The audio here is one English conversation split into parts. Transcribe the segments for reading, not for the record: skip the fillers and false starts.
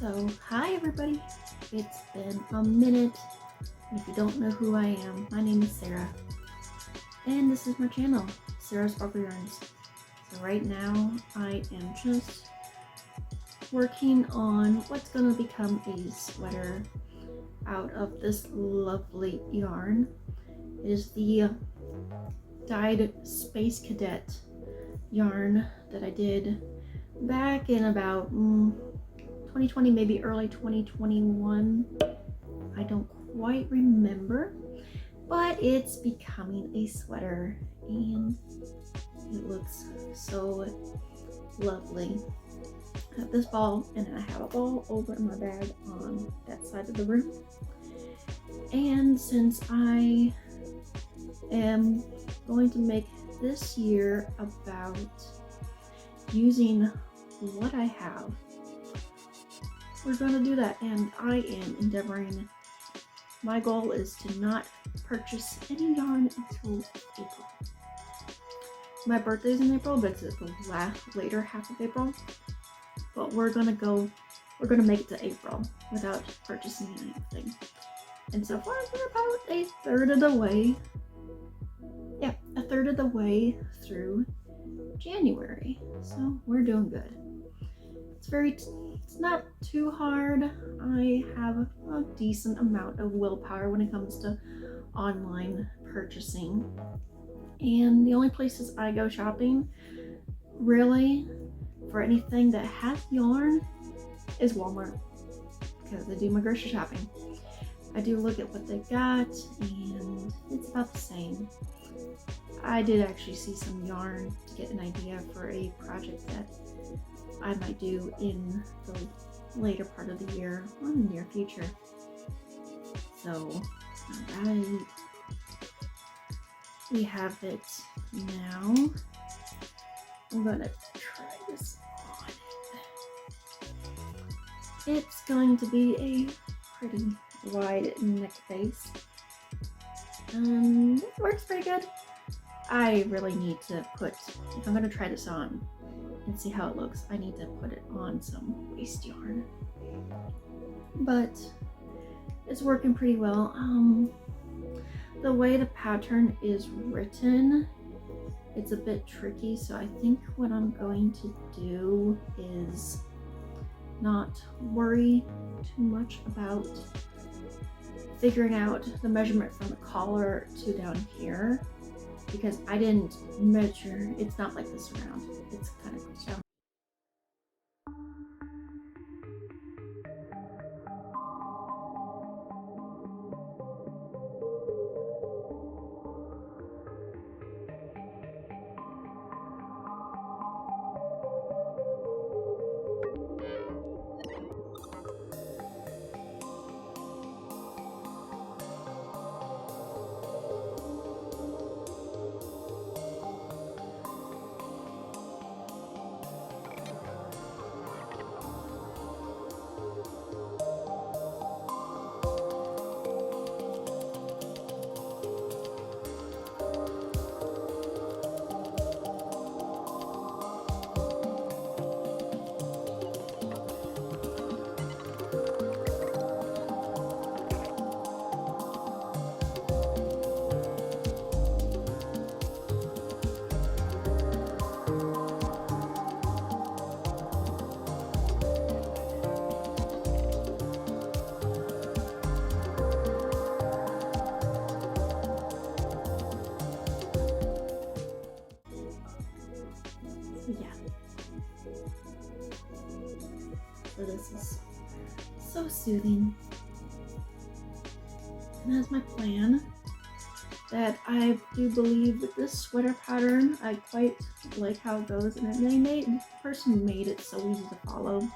So, hi everybody. It's been a minute. If you don't know who I am, my name is Sarah. And this is my channel, Sarah's Sparkle Yarns. So right now, I am just working on what's going to become a sweater out of this lovely yarn. It is the dyed Space Cadet yarn that I did back in about 2020, maybe early 2021. I don't quite remember, but it's becoming a sweater and it looks so lovely. I have this ball and I have a ball over in my bag on that side of the room. And since I am going to make this year about using what I have, we're going to do that, and I am endeavoring. My goal is to not purchase any yarn until April. My birthday's in April, but it's the later half of April. But we're gonna make it to April without purchasing anything. And so far we're about a third of the way. Yeah, a third of the way through January. So we're doing good. It's not too hard. I have a decent amount of willpower when it comes to online purchasing. And the only places I go shopping, really, for anything that has yarn is Walmart, because I do my grocery shopping. I do look at what they got, and it's about the same. I did actually see some yarn to get an idea for a project that I might do in the later part of the year or in the near future. So, alright, we have it now. I'm gonna try this on. It's going to be a pretty wide neck base. It works pretty good. I really need to put, if I'm gonna try this on and see how it looks, I need to put it on some waste yarn. But it's working pretty well. The way the pattern is written, it's a bit tricky, so I think what I'm going to do is not worry too much about figuring out the measurement from the collar to down here, because I didn't measure. It's not like this around. It's kind of down. Yeah. So this is so soothing. And that's my plan. That I do believe that this sweater pattern, I quite like how it goes, and the person who made it so easy to follow.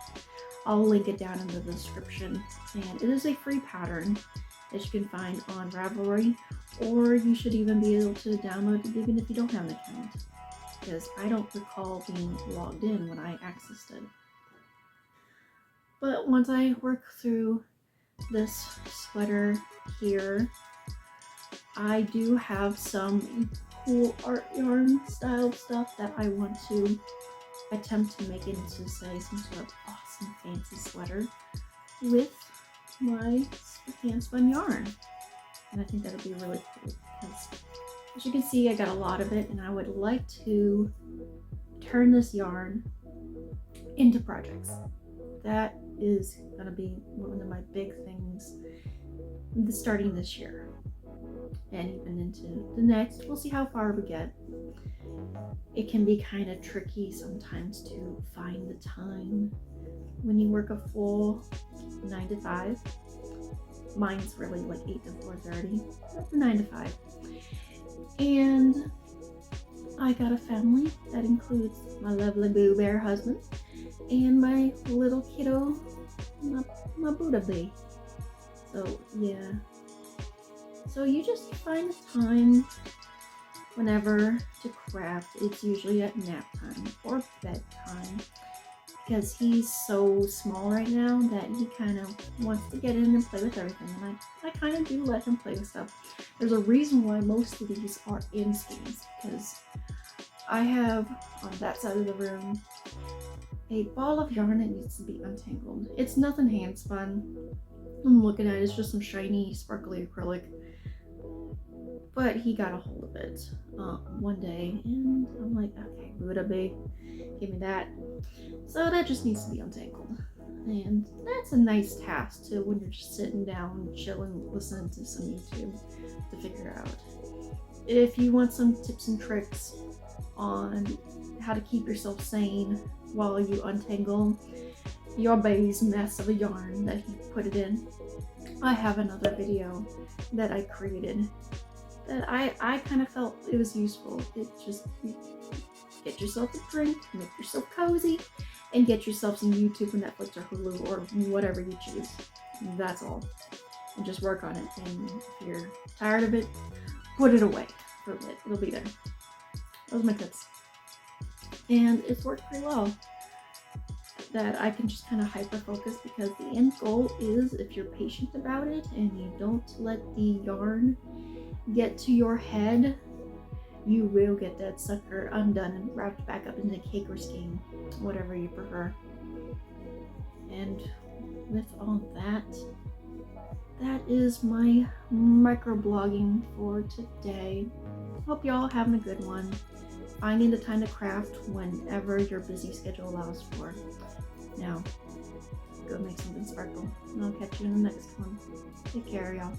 I'll link it down in the description. And it is a free pattern that you can find on Ravelry, or you should even be able to download it even if you don't have an account, because I don't recall being logged in when I accessed it. But once I work through this sweater here, I do have some cool art yarn style stuff that I want to attempt to make it into, say, some sort of awesome fancy sweater with my handspun yarn. And I think that'll be really cool because, as you can see, I got a lot of it, and I would like to turn this yarn into projects. That is going to be one of my big things starting this year and even into the next. We'll see how far we get. It can be kind of tricky sometimes to find the time when you work a full 9 to 5. Mine's really like 8 to 4:30, but 9 to 5. And I got a family that includes my lovely boo bear husband and my little kiddo, my Buddha bee. So yeah, so you just find the time whenever to craft. It's usually at nap time or bedtime, because he's so small right now that he kind of wants to get in and play with everything, and I kind of do let him play with stuff. There's a reason why most of these are in skeins, because I have on that side of the room a ball of yarn that needs to be untangled. It's nothing hand spun. I'm looking at it, it's just some shiny sparkly acrylic, but he got a hold of it one day, and I'm like, okay, Buddha bee, give me that. So that just needs to be untangled, and that's a nice task to when you're just sitting down, chilling, listening to some YouTube to figure out. If you want some tips and tricks on how to keep yourself sane while you untangle your baby's mess of a yarn that he put it in, I have another video that I created that I kind of felt it was useful. It just, get yourself a drink, make yourself cozy, and get yourself some YouTube or Netflix or Hulu or whatever you choose. That's all. And just work on it. And if you're tired of it, put it away for a bit. It'll be there. Those are my tips. And it's worked pretty well. That I can just kind of hyper focus, because the end goal is, if you're patient about it and you don't let the yarn get to your head, you will get that sucker undone and wrapped back up in a cake or skein, whatever you prefer. And with all that, that is my microblogging for today. Hope y'all having a good one. Finding the time to craft whenever your busy schedule allows for. Now, go make something sparkle, and I'll catch you in the next one. Take care, y'all.